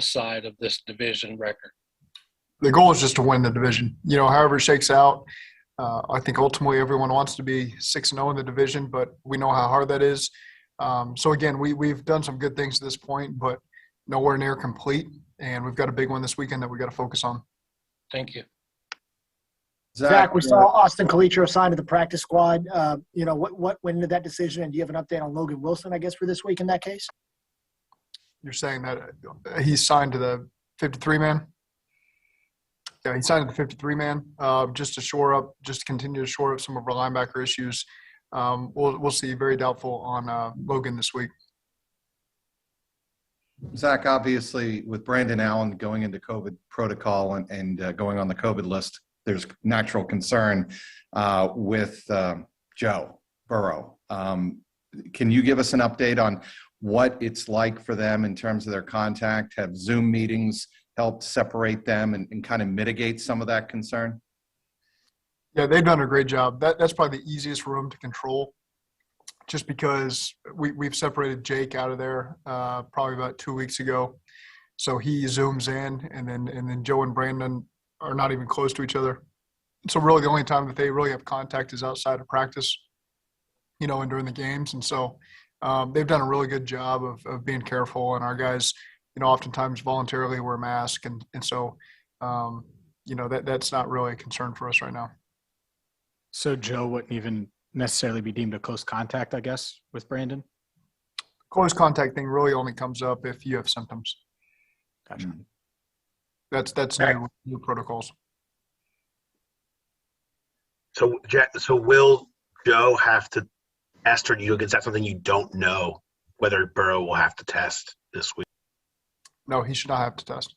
side of this division record? The goal is just to win the division. However it shakes out. I think ultimately everyone wants to be 6-0 in the division, but we know how hard that is. So again, we've done some good things to this point, but nowhere near complete. And we've got a big one this weekend that we got to focus on. Thank you. Zach, we saw Austin Calitro signed to the practice squad. What went into that decision, and do you have an update on Logan Wilson, I guess, for this week in that case? You're saying that he's signed to the 53-man? Yeah, he signed to the 53-man just to continue to shore up some of our linebacker issues. We'll see. Very doubtful on Logan this week. Zach, obviously, with Brandon Allen going into COVID protocol and going on the COVID list, there's natural concern with Joe Burrow. Can you give us an update on what it's like for them in terms of their contact? Have Zoom meetings helped separate them and kind of mitigate some of that concern? Yeah, they've done a great job. That's probably the easiest room to control, just because we've separated Jake out of there probably about 2 weeks ago. So he zooms in, and then Joe and Brandon are not even close to each other. So really the only time that they really have contact is outside of practice, and during the games. And so they've done a really good job of being careful, and our guys, oftentimes voluntarily wear masks. And so, that's not really a concern for us right now. So Joe wouldn't even necessarily be deemed a close contact, I guess, with Brandon? Close contact thing really only comes up if you have symptoms. Gotcha. That's new protocols. So will Joe have to test, or is that something you don't know whether Burrow will have to test this week? No, he should not have to test.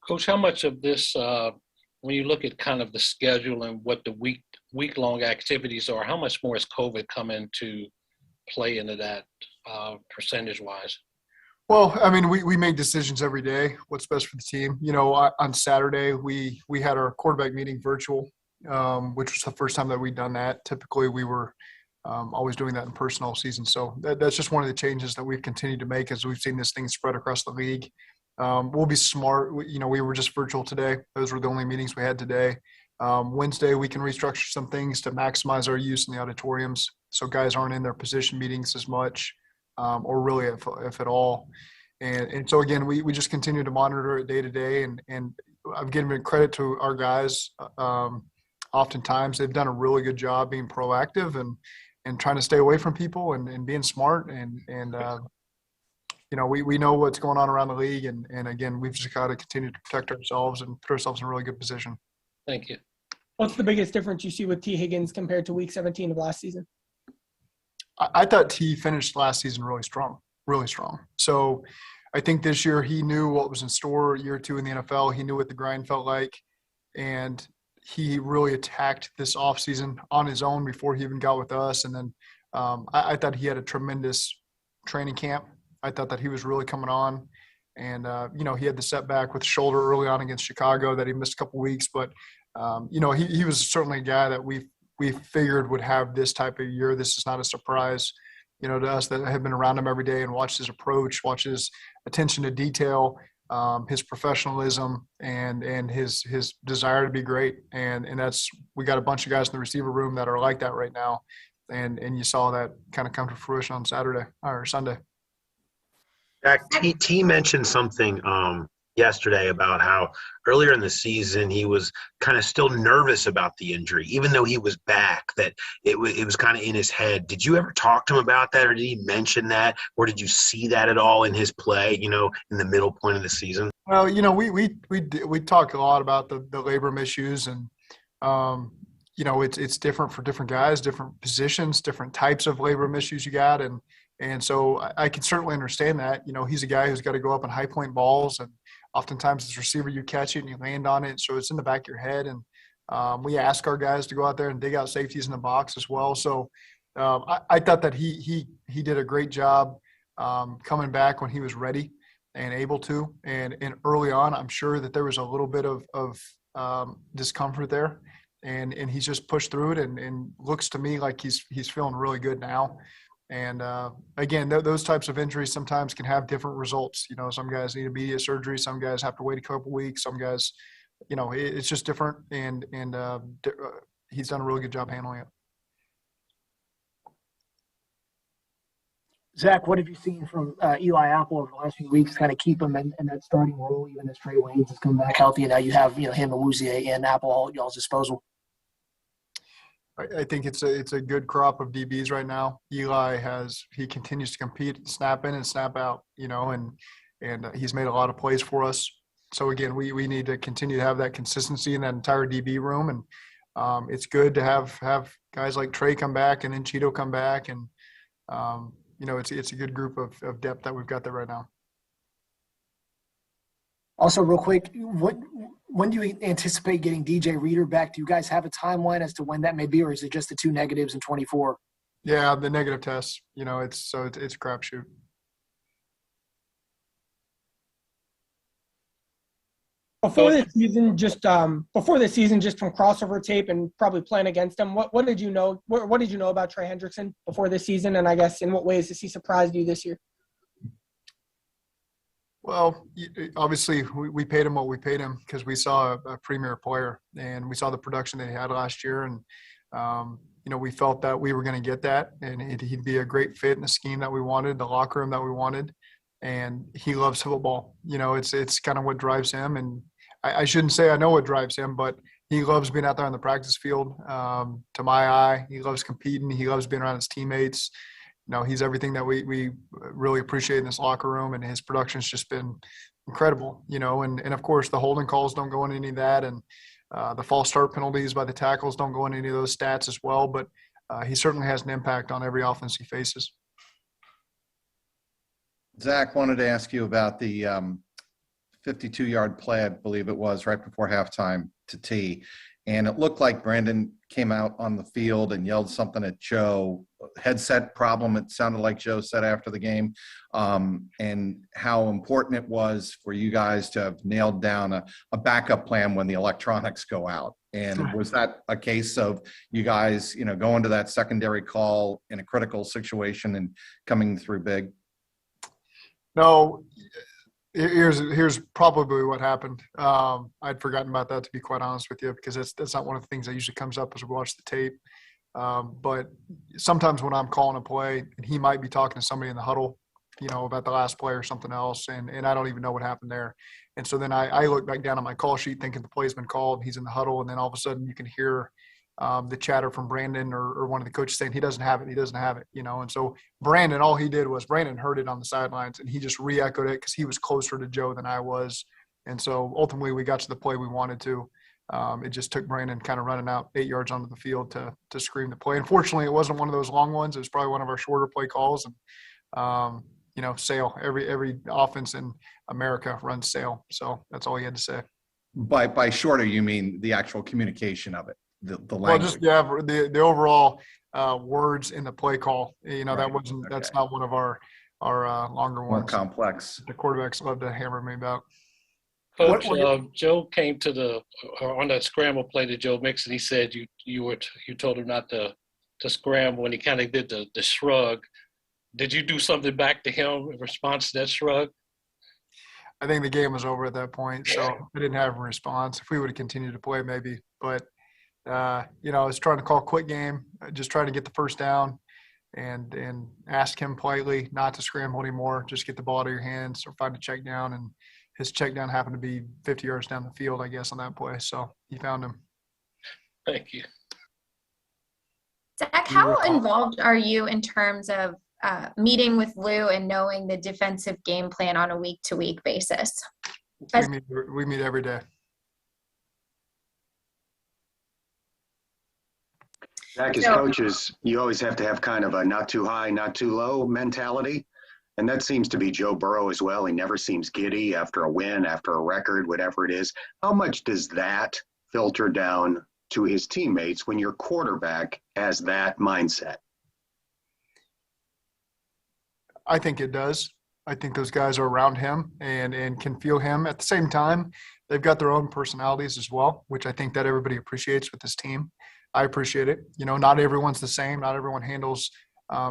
Coach, how much of this, when you look at kind of the schedule and what the week-long activities are, how much more has COVID come into play into that percentage-wise? Well, I mean, we make decisions every day, what's best for the team. On Saturday, we had our quarterback meeting virtual, which was the first time that we'd done that. Typically, we were always doing that in person all season. So that's just one of the changes that we've continued to make as we've seen this thing spread across the league. We'll be smart. We were just virtual today. Those were the only meetings we had today. Wednesday, we can restructure some things to maximize our use in the auditoriums, so guys aren't in their position meetings as much, or really if at all. And so, again, we just continue to monitor it day to day. And I'm giving credit to our guys. Oftentimes, they've done a really good job being proactive and trying to stay away from people and being smart. We know what's going on around the league. And again, we've just got to continue to protect ourselves and put ourselves in a really good position. Thank you. What's the biggest difference you see with T. Higgins compared to Week 17 of last season? I thought T finished last season really strong. So I think this year he knew what was in store year 2 in the NFL. He knew what the grind felt like. And he really attacked this offseason on his own before he even got with us. And then I thought he had a tremendous training camp. I thought that he was really coming on. And, he had the setback with shoulder early on against Chicago that he missed a couple weeks. But, he was certainly a guy that we figured would have this type of year. This is not a surprise, to us that have been around him every day and watched his approach, watched his attention to detail, his professionalism, and his desire to be great. And we got a bunch of guys in the receiver room that are like that right now. And you saw that kind of come to fruition on Saturday or Sunday. Jack, T mentioned something yesterday about how earlier in the season he was kind of still nervous about the injury, even though he was back, that it was kind of in his head. Did you ever talk to him about that, or did he mention that, or did you see that at all in his play, in the middle point of the season? Well, we talk a lot about the labrum issues, and it's different for different guys, different positions, different types of labrum issues you got, and so I can certainly understand that. He's a guy who's got to go up and high point balls, and oftentimes as a receiver you catch it and you land on it, so it's in the back of your head. And we ask our guys to go out there and dig out safeties in the box as well. So I thought that he did a great job coming back when he was ready and able to. And early on, I'm sure that there was a little bit of discomfort there. and he's just pushed through it and looks to me like he's feeling really good now. And again, those types of injuries sometimes can have different results. You know, some guys need immediate surgery. Some guys have to wait a couple weeks. Some guys, you know, it's just different. And he's done a really good job handling it. Zach, what have you seen from Eli Apple over the last few weeks? Kind of keep him in that starting role, even as Trey Waynes has come back healthy, and now you have him, Awuzie, and Apple all at y'all's disposal. I think it's a good crop of DBs right now. Eli he continues to compete, snap in and snap out, and he's made a lot of plays for us. So again, we need to continue to have that consistency in that entire DB room, and it's good to have guys like Trey come back and then Cheeto come back, and it's a good group of depth that we've got there right now. Also, real quick, when do you anticipate getting DJ Reader back? Do you guys have a timeline as to when that may be, or is it just the 2 negatives in 24? Yeah, the negative tests. It's a crapshoot. Before this season, just from crossover tape and probably playing against him, what did you know? What did you know about Trey Hendrickson before this season? And I guess in what ways has he surprised you this year? Well, obviously we paid him what we paid him because we saw a premier player and we saw the production that he had last year, and we felt that we were going to get that, and he'd be a great fit in the scheme that we wanted, the locker room that we wanted. And he loves football. It's kind of what drives him. And I shouldn't say I know what drives him, but he loves being out there on the practice field. To my eye, he loves competing. He loves being around his teammates. He's everything that we really appreciate in this locker room, and his production's just been incredible. And of course the holding calls don't go into any of that, and the false start penalties by the tackles don't go into any of those stats as well. But he certainly has an impact on every offense he faces. Zach, wanted to ask you about the 52-yard play, I believe it was, right before halftime to T. And it looked like Brandon came out on the field and yelled something at Joe. Headset problem, it sounded like Joe said after the game, and how important it was for you guys to have nailed down a backup plan when the electronics go out. And was that a case of you guys, going to that secondary call in a critical situation and coming through big? No, here's probably what happened. I'd forgotten about that, to be quite honest with you, because that's not one of the things that usually comes up as we watch the tape. But sometimes when I'm calling a play, and he might be talking to somebody in the huddle, about the last play or something else, and I don't even know what happened there. And so then I look back down on my call sheet thinking the play's been called, and he's in the huddle, and then all of a sudden you can hear the chatter from Brandon or one of the coaches saying he doesn't have it, And so Brandon, all he did was Brandon heard it on the sidelines, and he just re-echoed it because he was closer to Joe than I was. And so ultimately we got to the play we wanted to. It just took Brandon kind of running out 8 yards onto the field to scream the play. Unfortunately, it wasn't one of those long ones. It was probably one of our shorter play calls. And, sail. Every offense in America runs sail. So that's all he had to say. By shorter, you mean the actual communication of it? The language. Well, just the overall words in the play call. That's not one of our longer ones. More complex. The quarterbacks love to hammer me about. Coach, Joe came on that scramble play to Joe Mixon. He said you told him not to scramble, and he kind of did the shrug. Did you do something back to him in response to that shrug? I think the game was over at that point, so I didn't have a response. If we would have continued to play, maybe, but. I was trying to call a quick game, just trying to get the first down and ask him politely not to scramble anymore, just get the ball out of your hands or find a check down. And his check down happened to be 50 yards down the field, I guess, on that play. So he found him. Thank you. Zach, how involved are you in terms of meeting with Lou and knowing the defensive game plan on a week-to-week basis? We meet every day. Zach, as coaches, you always have to have kind of a not too high, not too low mentality. And that seems to be Joe Burrow as well. He never seems giddy after a win, after a record, whatever it is. How much does that filter down to his teammates when your quarterback has that mindset? I think it does. I think those guys are around him and can feel him. At the same time, they've got their own personalities as well, which I think that everybody appreciates with this team. I appreciate it. Not everyone's the same. Not everyone handles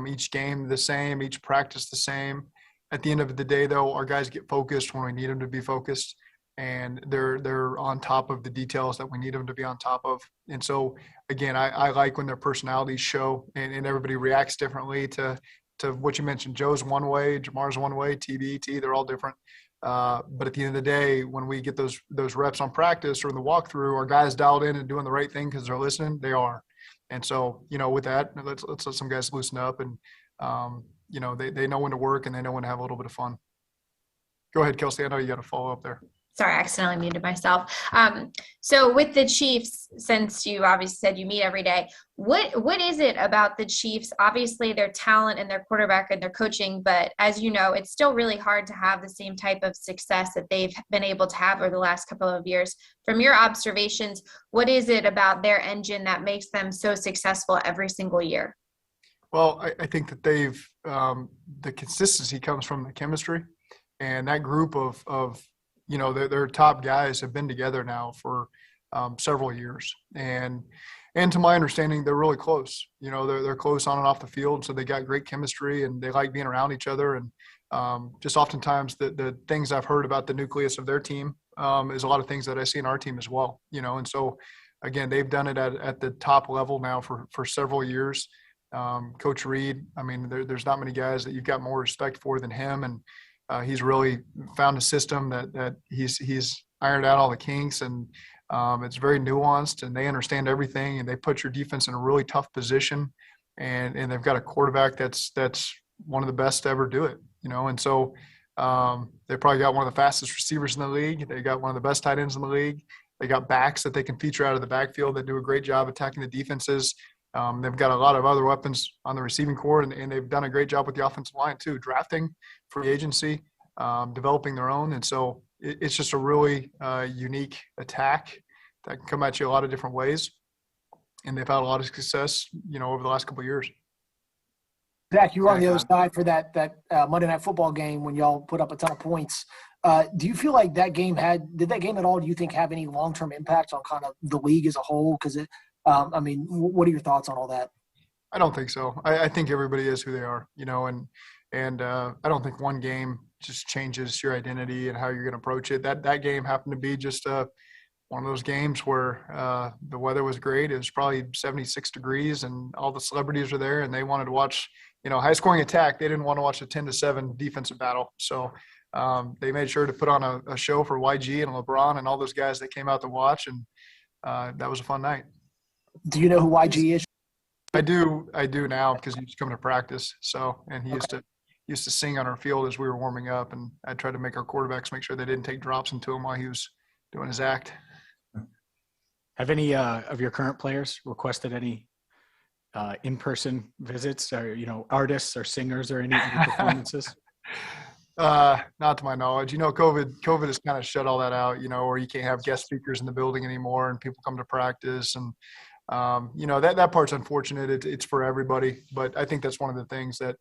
each game the same, each practice the same. At the end of the day, though, our guys get focused when we need them to be focused, and they're on top of the details that we need them to be on top of. And so, again, I like when their personalities show and everybody reacts differently to what you mentioned. Joe's one way, Jamar's one way, TB, they're all different. But at the end of the day, when we get those reps on practice or in the walkthrough, our guys dialed in and doing the right thing because they're listening, they are. And so, with that, let's let some guys loosen up and, they know when to work and they know when to have a little bit of fun. Go ahead, Kelsey. I know you got to follow up there. Sorry, I accidentally muted myself. So with the Chiefs, since you obviously said you meet every day, what is it about the Chiefs? Obviously, their talent and their quarterback and their coaching, but as you know, it's still really hard to have the same type of success that they've been able to have over the last couple of years. From your observations, what is it about their engine that makes them so successful every single year? Well, I think that they've the consistency comes from the chemistry, and that group of their top guys have been together now for several years, and to my understanding, they're really close. They're close on and off the field, so they got great chemistry and they like being around each other. And just oftentimes, the things I've heard about the nucleus of their team is a lot of things that I see in our team as well. And so again, they've done it at the top level now for several years. Coach Reed, I mean, there's not many guys that you've got more respect for than him, and he's really found a system that he's ironed out all the kinks, and it's very nuanced, and they understand everything, and they put your defense in a really tough position, and they've got a quarterback that's one of the best to ever do it, and so they probably got one of the fastest receivers in the league. They got one of the best tight ends in the league. They got backs that they can feature out of the backfield that do a great job attacking the defenses. They've got a lot of other weapons on the receiving core, and they've done a great job with the offensive line too, drafting, free agency, developing their own. And so it's just a really unique attack that can come at you a lot of different ways. And they've had a lot of success, over the last couple of years. Zach, you were on the other side for that Monday Night Football game when y'all put up a ton of points. Do you feel like did that game at all, do you think, have any long-term impact on kind of the league as a whole? Because what are your thoughts on all that? I don't think so. I think everybody is who they are, and I don't think one game just changes your identity and how you're going to approach it. That game happened to be just one of those games where the weather was great. It was probably 76 degrees, and all the celebrities were there, and they wanted to watch, high-scoring attack. They didn't want to watch a 10-7 defensive battle. So they made sure to put on a show for YG and LeBron and all those guys that came out to watch, and that was a fun night. Do you know who YG is? I do now because he used to come to practice. So, and he used to sing on our field as we were warming up, and I tried to make our quarterbacks make sure they didn't take drops into him while he was doing his act. Have any of your current players requested any in-person visits, or artists or singers or any performances? Not to my knowledge. COVID has kind of shut all that out. Where you can't have guest speakers in the building anymore, and people come to practice, and that part's unfortunate. It's for everybody, but I think that's one of the things that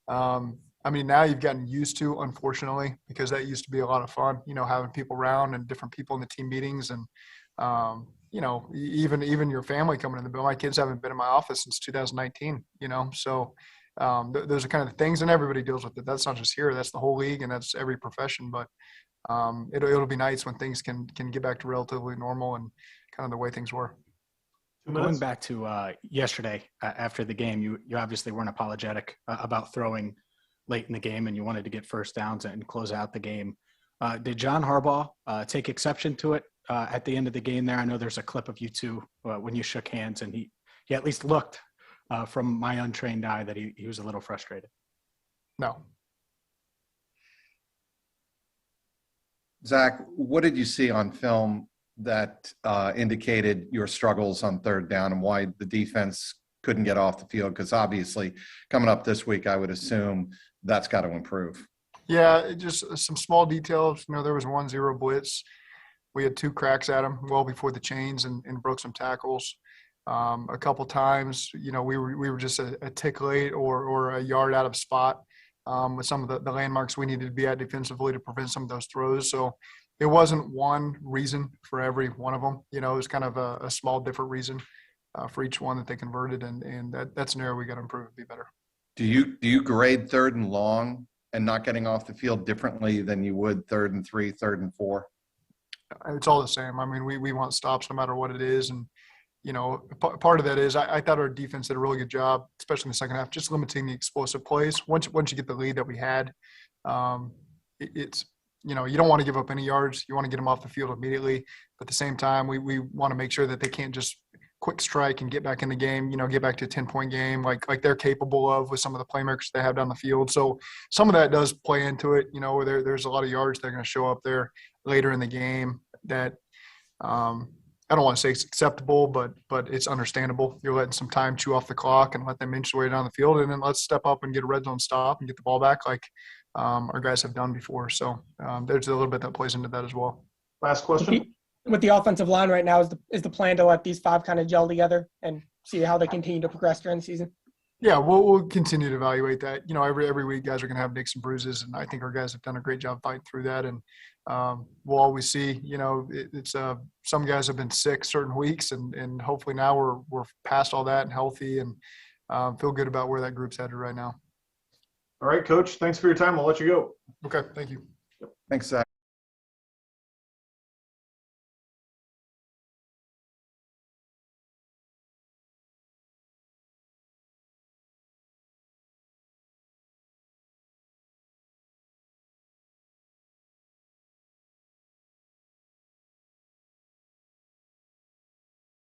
now you've gotten used to, unfortunately, because that used to be a lot of fun. Having people around and different people in the team meetings, and even your family coming in the building. My kids haven't been in my office since 2019. So those are kind of the things, and everybody deals with it. That's not just here; that's the whole league, and that's every profession. But it'll be nice when things can get back to relatively normal and kind of the way things were. Going back to yesterday after the game, you obviously weren't apologetic about throwing late in the game, and you wanted to get first downs and close out the game. Did John Harbaugh take exception to it at the end of the game there? I know there's a clip of you two when you shook hands, and he at least looked from my untrained eye that he was a little frustrated. No. Zach, what did you see on film that indicated your struggles on third down and why the defense couldn't get off the field? Because obviously coming up this week, I would assume that's got to improve. Yeah, just some small details. There was 1-0 blitz. We had 2 cracks at him well before the chains and broke some tackles. A couple times, we were just a tick late or a yard out of spot. with some of the landmarks we needed to be at defensively to prevent some of those throws. So it wasn't one reason for every one of them. It was kind of a small different reason for each one that they converted, and that's an area we got to improve and be better. Do you grade 3rd and long and not getting off the field differently than you would 3rd and 3, 3rd and 4? It's all the same. I mean, we want stops no matter what it is. And, part of that is I thought our defense did a really good job, especially in the second half, just limiting the explosive plays. Once you get the lead that we had, it's you don't want to give up any yards. You want to get them off the field immediately. But at the same time, we want to make sure that they can't just quick strike and get back in the game, get back to a 10-point game like they're capable of with some of the playmakers they have down the field. So some of that does play into it. There's a lot of yards that are going to show up there later in the game that I don't want to say it's acceptable, but it's understandable. You're letting some time chew off the clock and let them inch their way down the field, and then let's step up and get a red zone stop and get the ball back like our guys have done before. So there's a little bit that plays into that as well. Last question. With the offensive line right now, is the plan to let these 5 kind of gel together and see how they continue to progress during the season? Yeah, we'll continue to evaluate that. Every week guys are going to have nicks and bruises, and I think our guys have done a great job fighting through that. And we'll always see. It's some guys have been sick certain weeks, and hopefully now we're past all that and healthy, and feel good about where that group's headed right now. All right, Coach. Thanks for your time. I'll let you go. Okay, thank you. Thanks, Zach.